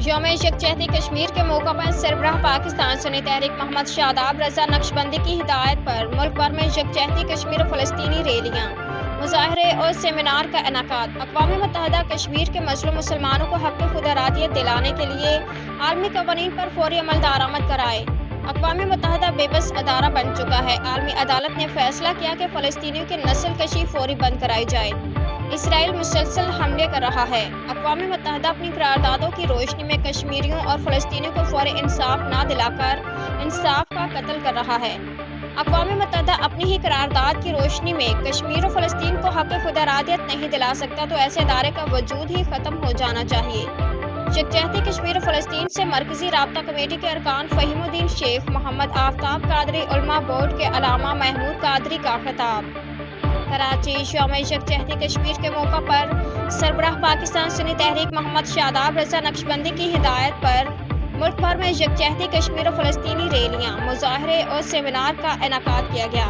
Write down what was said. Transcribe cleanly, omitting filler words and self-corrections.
यौम यकजहती कश्मीर के मौका पर सरबराह पाकिस्तान सुन्नी तहरीक मोहम्मद शादाब रजा नक्शबंदी की हिदायत पर मुल्क भर में यकजहती कश्मीर और फ़लस्तीनी रैलियाँ, मुज़ाहरे और सेमिनार का इनेकाद। अक़वाम मुत्तहिदा कश्मीर के मज़लूम मुसलमानों को हक़ खुदरादियत दिलाने के लिए आलमी क़वानीन पर फ़ौरी अमल दरामद कराए। अक़वाम मुत्तहिदा बेबस अदारा बन चुका है। आलमी अदालत ने फैसला किया कि फ़लस्तीनियों की नस्ल कशी फ़ौरी बंद कराई जाए। इसराइल मुसलसल हमले कर रहा है। अक़वाम मुत्तहिदा अपनी करारदादों की रोशनी में कश्मीरियों और फ़लस्तीनियों को फ़ौरी इंसाफ ना दिलाकर इंसाफ का कत्ल कर रहा है। अक़वाम मुत्तहिदा अपनी ही करारदाद की रोशनी में कश्मीर और फ़लस्तीन को हक़ खुदरादियत नहीं दिला सकता तो ऐसे इदारे का वजूद ही ख़त्म हो जाना चाहिए। यकजहती कश्मीर और फ़लस्तीन से मरकज़ी राब्ता कमेटी के अरकान फ़हीमुद्दीन शेख, मोहम्मद आफ़ताब कादरी, उलमा बोर्ड के अलामा महमूद कादरी का खिताब। कराची। यौम यकजहती कश्मीर के मौका पर सरबराह पाकिस्तान सुन्नी तहरीक मोहम्मद शादाब रजा नक्शबंदी की हिदायत पर मुल्क भर में यकजहती कश्मीर और फ़लस्तीनी रैलियाँ, मुज़ाहरे और सेमिनार का इनेकाद किया गया।